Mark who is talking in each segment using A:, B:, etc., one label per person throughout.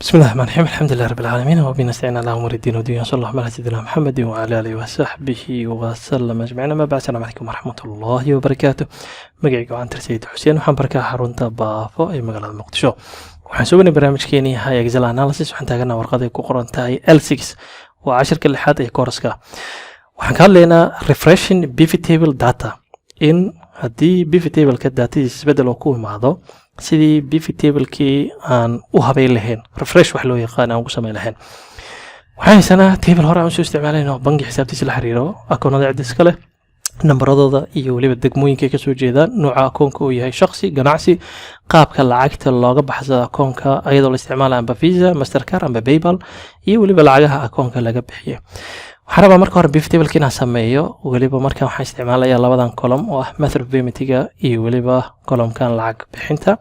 A: بسم الله الرحمن الرحيم. الحمد لله رب العالمين وبه نستعين على امور الدين والدنيا. صلى الله على سيدنا محمد وعلى اله وصحبه وسلم اجمعين. ما بعد، السلام عليكم ورحمه الله وبركاته. magacayga waa Antar Sayid Xuseen, waxaan barkaa xarunta Baafo ee magaalada Muqdisho. waxaan soo wadnay barnaamijkeenii High Excel Analysis. waxaan taaganaa warqad ay ku qoran tahay L6 waa casharka lixaad ee kooraska. waxaan ka hadlaynaa refreshing pivot table data, in haddii pivot table-ka datadiisa isbedel oo ku imaado sidii pivot table-kii aan u habeyn lahayn, refresh wax loo yaqaan aan ugu samayn lahayn. waxaan haysanaa table hore aan usoo isticmaalayno bangi xisaabtiisa la xiriiro, akoonada cid iska leh, nambaradooda iyo weliba degmooyinka ka soo jeedaan, nooca akoonka uu yahay shakhsi, ganacsi, qaabka lacagta looga baxsado akoonka iyadoo la isticmaalayo amba Visa, Mastercard amba PayPal, iyo weliba lacagaha akoonka laga bixiyo. waxaan rabaa marka hore pivot table-ka inaan sameeyo, weliba markaan waxaan isticmaalayaa labadan column oo ah method of payment-ga iyo weliba column-kan lacag bixinta.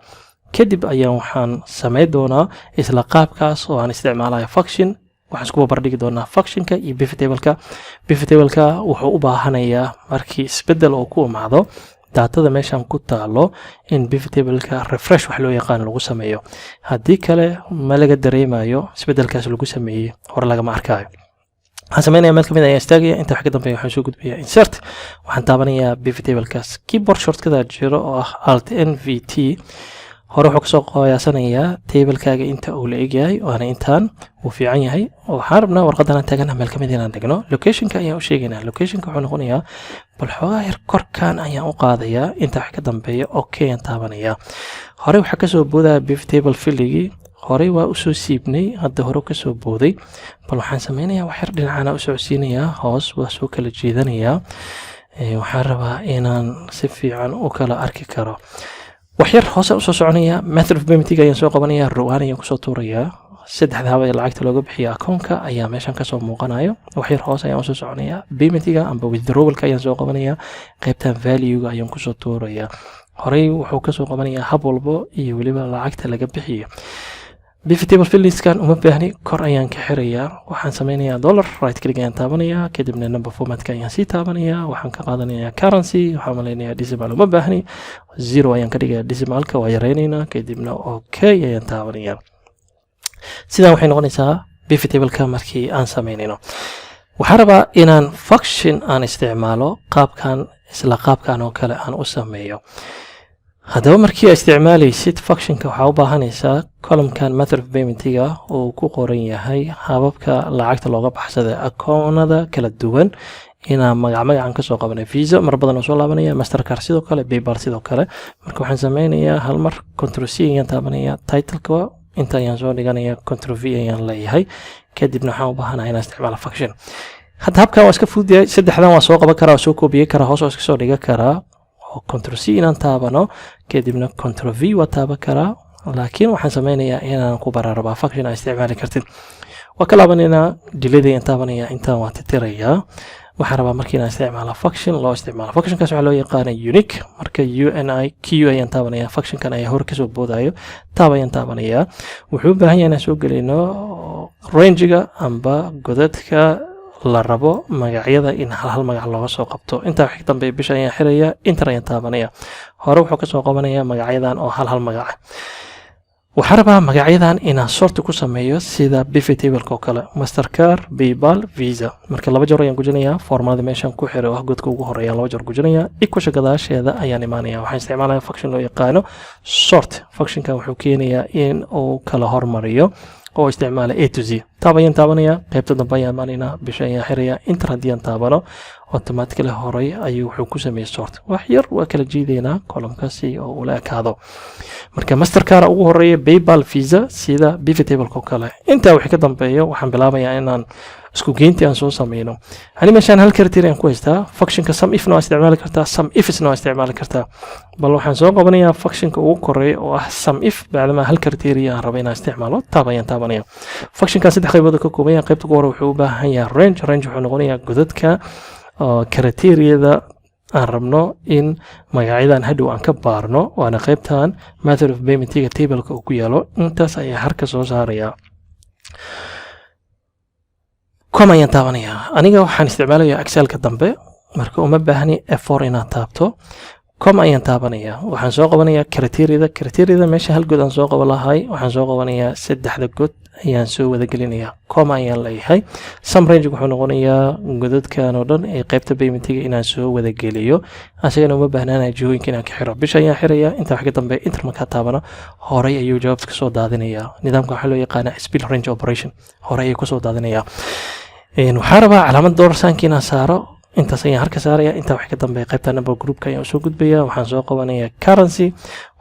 A: kadib ayaan waxaan sameyn doonaa isla qaabkaas oo aan isticmaalayo function. waxaan isku barbardhigi doonaa functionka iyo pivot table-ka. pivot table-ka wuxuu u baahanayaa markii isbedel oo ku imaado daatada meeshan ku taalo in pivot table-ka refresh wax loo yaqaan lagu sameeyo. haddii kale ma laga dareemayo isbedelkaas lagu sameeyey, hore lagama arkaayo. waxaan sameynaya meel kamid ayaan istaagaya, inta wax ka dambeeya waxaan soo gudbaya insert. waxaan taabanayaa pivot table-kaas. keyboard shortkada jiro oo ah alt nvt. hore wuxuu kasoo qoyaasanayaa table-kaaga inta uu la egyahay, waana intaan uu fiican yahay. waxaan rabnaa warqadan aan taagana meel kamid inaan dhigno. locationka ayaan u sheegaynaa. locationka wuxuu noqonayaa bal xoogaa yar korkaan ayaan u qaadayaa, inta wax ka dambeeya okay aan taabanayaa. hore waxaa kasoo boodaya pivot table filligii, horey waa usoo siibnay, hadda hore kasoo booday. bal waxaan sameynayaa wax yar dhinacana u socodsiinayaa, hoos waa soo kala jeedanayaa. waxaan rabaa inaan si fiican u kala arki karo. wax yar hoose usoo soconaya, method of payment-ga ayaan soo qabanaya, ruwaan ayaan kusoo tuurayaa. saddexda haba ee lacagta looga bixiya akoonka ayaa meeshan kasoo muuqanayo. wax yar hoose ayaan usoo soconaya, payment-ga amba withdrawal-ka ayaan soo qabanaya, qaybtan value-ga ayaan kusoo tuuraya. horey wuxuu kasoo qabanayaa hab walbo iyo weliba lacagta laga bixiyo. pivot table fillingskan uma baahni, kor ayaan ka xirayaa. waxaan sameynayaa dollar, right click ayaan taabanayaa, kadibna number format-ka ayaan sii taabanayaa. waxaan ka qaadanayaa currency, waxaan maleynayaa decimal uma baahni, zero ayaan ka dhigayaa decimalka, waa yareynaynaa, kadibna okay ayaan taabanayaa. sidan waxay noqonaysaa pivot table-ka markii aan sameynayno. waxaan rabaa inaan function aan isticmaalo, qaabkan isla qaabkan oo kale aan u sameeyo. haddaba markii aad isticmaalaysid functionka waxaa u baahanaysaa column-kan method of payment-ga oo ku qoran yahay hababka lacagta looga baxsada akoonada kala duwan, inaan magacan kasoo qabanay Visa mar badan oo soo laabanaya, Mastercard sidoo kale, PayPal sidoo kale. marka waxaan sameynayaa hal mar Ctrl C ayaan taabanaya, title-ka inta ayaan soo dhiganaya, Ctrl V ayaan leeyahay. kadibna waxaan u baahanahay inaan isticmaalo function. hadda habkan waa iska fududahay, saddexdan waa soo qaban karaa, waa soo koobiyey karaa, hoos waa iska soo dhigan karaa. Ctrl C inaan taabano, kadibna Ctrl V waa taaban karaa. laakiin waxaan sameynayaa inaan ku baraarabaa function aan isticmaali kartid. waa ka laabanaynaa, delete ayaan taabanayaa, intaan waa tirtirayaa. waxaan rabaa markii inaan isticmaalo function loo isticmaalo. functionkaas waxaa loo yaqaana unique. marka uniq ayaan taabanayaa, functionkan ayaa hore kasoo boodayo, taab ayaan taabanayaa. wuxuu u baahan yahay inaan soo gelino range-ga amba godadka la rabo magacyada in hal magac looga soo qabto. intaa wixii dambe bisha ayaan xiraya, enter ayaan taabanaya. hore wuxuu kasoo qabanaya magacyadan oo hal magac. waxaan rabaa magacyadan inaan sort ku sameeyo sida pivot table-ka oo kale, Mastercard, PayPal, Visa. marka laba jeer ayaan gujinayaa, formada meeshan ku xiray oo godka ugu horeeya laba jeer gujinayaa. equation gadaasheeda ayaan imaanaya. waxaan isticmaalayaa function loo yaqaano sort. functionkan wuxuu keenayaa in uu kala hormariyo oo isticmaala A to Z. taab ayaan taabanaya, qaybta dambe ayaan imaanaynaa, bisha ayaan xiraya, enter haddii aan taabano automatically horey ayuu wuxuu ku sameeyey sort. wax yar waa kala jiidaynaa column-kaasi oo ula ekaado. marka Mastercard ugu horeeya, PayPal, Visa sida pivot table-ka oo kale. intaa wixii ka dambeeya waxaan bilaabayaa inaan isku geyntii aan soo sameyno. hani meeshaan hal criteria aan ku haystaa. functionka sum if-na waa isticmaali kartaa, sum ifs-na waa isticmaali kartaa. bal waxaan soo qabanayaa functionka ugu koreeya oo ah sum if, bacdama hal criteria aan rabo inaan isticmaalo, taab ayaan taabanaya. functionkan saddex qaybood ka kooban yahay. qaybta ugu hore wuxuu u baahan yahay range. range wuxuu noqonayaa godadka criteria-da aan rabno in magacyadan hadhow aan ka baarno, waana qaybtan method of payment-ga table-ka uu ku yaalo. intaas ayaa harka soo saarayaa. ayaan taabanayaa. aniga waxaan isticmaalayaa Excel-ka dambe, marka uma baahni F4 inaad taabto. كوما أيان تابانيا وحن سوق قبانيا كريتيريا ذا ماشي هالجود أن سوق قبلها هاي وحن سوق قبانيا سد حدا جود أيان سو ذا قلينيا كوما أيان لي هاي سام رينج وحن قبانيا جدود كانوا دون قيبت بيمتي إن سو ذا قليو أسينا مبهنا جو يمكن أن كحرب بش أيان حريا أنت حكيت بي إنتر مكاتبنا هوري أيو جوابس كسو دادنيا نظام حلو يقانا سبيل رينج أوبريشن هوري كسو دادنيا إن وحاربا علامة دور سانكينا سارو intaas ayaan harka saaraya intaa wax ka dambeeya qaybta number groupka ayaan soo gudbaya waxaan soo qabanaya currency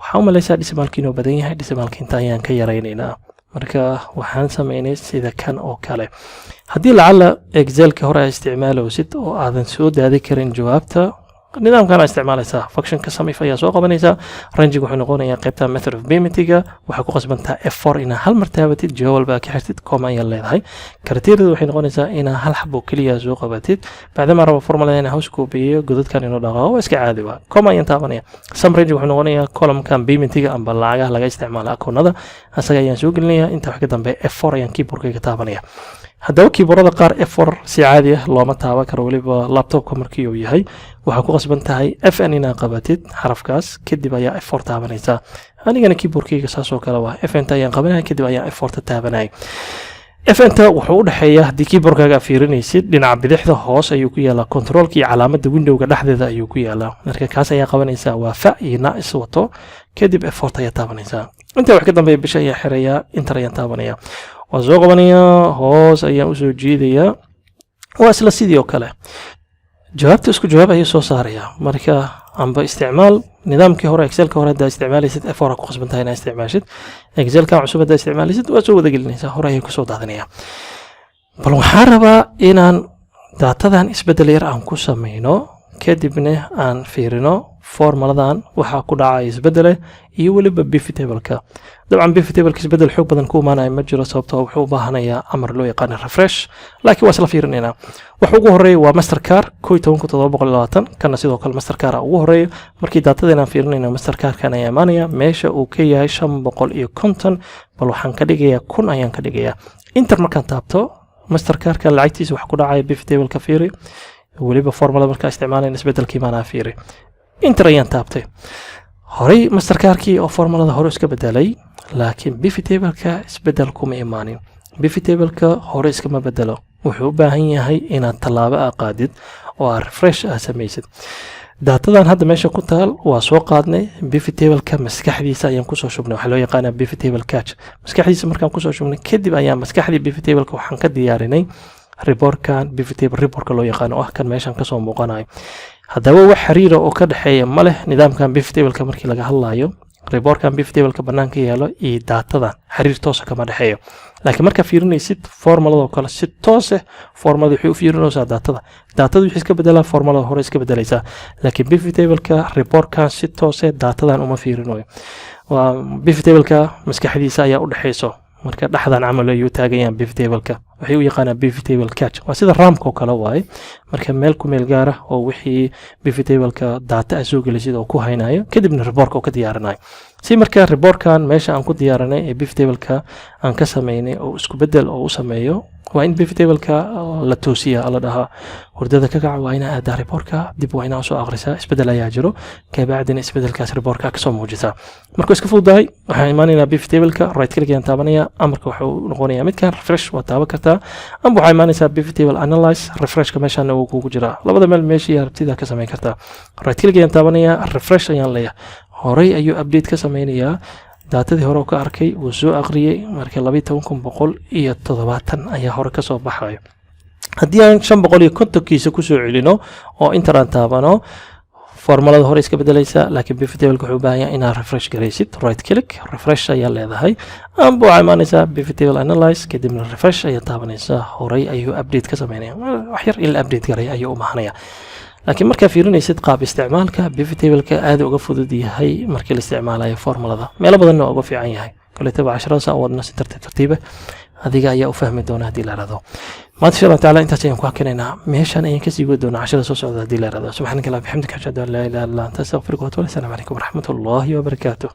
A: waxa u malaysaa dhisimaalkiin oo badan yahay dhisimaalkiinta ayaan ka yareynaynaa marka waxaan sameynay sida kan oo kale haddii lacala excelka hore isticmaalowsid oo aadan soo daadi karin jawaabta nidaamkan isticmaalaysaa function ka samif ayaa soo qabanaysaa range wuxuu noqonayaa qaybta method of payment-ga waxa ku qasbantaa f4 ina hal mar taabatid jawaab baa ka xirtid comma ayaa leedahay criteria waxay noqonaysaa ina hal xabo kaliya soo qabatid baadama rabo formula ina hoos ku biyo godadkan inuu dhaqaaqo iska caadi waa comma ayaa taabanaya sum range wuxuu noqonayaa column-kan payment-ga amba lacagaha laga isticmaalo akoonada asaga ayaan soo gelinayaa inta wax ka dambeeya f4 ayaan keyboard-ka taabanaya haddaba keyboardada qaar f4 si caadi ah looma taaban karo waliba laptopka markii uu yahay waxa ku qasban tahay fn inaad qabatid xarafkaas kadib ayaa f4 taabanaysaa anigana keyboardkayga saas oo kale waa fn ta ayaan qabanaya kadib ayaa f4 ta taabanaya fn ta wuxuu u dhaxeeyaa haddii keyboardkaaga fiirinaysid dhinaca bidixda hoos ayuu ku yaalaa controlka iyo calaamadda windowga dhexdeeda ayuu ku yaalaa marka kaas ayaa qabanaysaa waa fa iyo na is wato kadib f4 ta ayaa taabanaysaa inta wax ka dambeeya bisha ayaa xirayaa inter ayaan taabanaya waan soo qabanayaa hoos ayaan usoo jiidayaa waa isla sidii oo kale jawaabta isku jawaab ayuu soo saarayaa marka amba isticmaal nidaamkii hore excelka hore haddaa isticmaalaysid f4 ku qasban tahay inaad isticmaashid excelka cusub haddaa isticmaalaysid waa soo wada gelinaysaa hore ayuu kusoo daadinayaa bal waxaan rabaa inaan daatadan isbeddel yar aan ku sameyno kadibna aan fiirino formuladan waxaa ku dhacay isbeddele iyo waliba pivot table-ka dabcan pivot table-ka isbeddel xoog badan ku imaanaya ma jiro sababtoo wuxuu u baahanayaa amar loo yaqaan refresh laakiin waa isla fiirinaynaa waxa ugu horeeya waa mastercard 11720 kana sidoo kale mastercard ugu horeeya markii daatadan aan fiirinayna mastercard-kan ayaa imaanaya meesha uu ka yahay 550 bal waxaan ka dhigayaa 1000 ayaan ka dhigayaa inter markaan taabto mastercard-ka lacagtiisa wax ku dhacaya pivot table-ka fiiri waliba formula markaa isticmaalayna isbeddelkii maanaa fiiri inter ayaan taabtay horey mastercard-kii oo formulada hore iska bedelay laakiin pivot table-ka isbeddel kuma imaanin pivot table-ka hore iskama bedelo wuxuu u baahan yahay inaad tallaabo qaadid oo aad refresh samaysid daatadan hadda meesha ku taal waa soo qaadnay pivot table-ka maskaxdiisa ayaan kusoo shubnay waxaa loo yaqaanaa pivot table cache maskaxdiisa markaan kusoo shubnay kadib ayaan maskaxdii pivot table-ka waxaan ka diyaarinay reportkan pivot table reportka loo yaqaano oo ah kan meeshan ka soo muuqanayo haddaba wax xiriira oo ka dhaxeeya ma leh nidaamkan pivot table-ka markii laga hadlayo reportkan pivot table-ka banaanka yaalo iyo daatadan xiriir toos ah kama dhaxeeyo laakiin marka fiirinaysid formulada oo kale si toos ah formulada waxay u fiirinaysaa daatada wixii iska bedelaa formulada hore iska bedelaysaa laakiin pivot table-ka reportkan si toos ah daatadan uma fiirinayo waa pivot table-ka maskaxdiisa ayaa u dhaxeyso marka dhaxdan camal ayuu taagayaan pivot table-ka waxay u yaqaanaa pivot table cache waa sida ramka oo kale waaye marka meel ku meel gaar ah oo wixii pivot table-ka data ah soo gelisid oo ku haynayo kadibna reportka oo ka diyaarinayo si marka reportkan meesha aan ku diyaaranay ee pivot table-ka aan ka sameynay oo isku beddel oo u sameeyo waa in pivot table-ka la toosiya la dhahaa hurdada ka kaca waa inaa aadaa reportka dib waa inaa soo akhrisaa isbeddel ayaa jiro kabacdina isbeddelkaas reportka kasoo muujisaa markuu iska fududahay waxaan imaanaynaa pivot table-ka right click ayaan taabanaya amarka wuxuu noqonayaa midkan refresh waa taaban kartaa amba waxaa imaanaysaa pivot table analyze refreshka meeshaana wuu kugu jiraa labada meel meeshii arabtida ka samayn kartaa right click ayaan taabanaya refresh ayaan leeyahay horey ayuu update ka sameynayaa daatadii hore ka arkay wuu soo aqriyay marka 12170 ayaa hore ka soo baxayo haddii aan 550 kiisa ku soo celino oo inter aan taabano formulada hore iska bedelaysa laakiin pivot table-ka wuxuu u baahan yahay inaad refresh garaysid right click refresh ayaa leedahay amba waxaa imaanaysaa pivot table analyze kadibna refresh ayaa taabanaysaa horey ayuu update ka sameynaya wax yar in la update garay ayuu u baahanaya laakiin markaa fiirinaysid qaab isticmaalka pivot table-ka aad uga fudud yahay markii la isticmaalayo formulada meelo badanna uga fiican yahay koletaba 10 saac wadna si tartiib adiga ayaa u fahmi doona haddii la raado maanta insha Allah taala intaas ayaan ku hakenaynaa meeshan ayaan kasii wadi doonaa 10 soo socda haddii la raado subhanaka la bihamdika ashhadu an la ilaha illa anta astaghfiruka wa atubu ilayk assalamu alaykum wa rahmatullahi wa barakatuh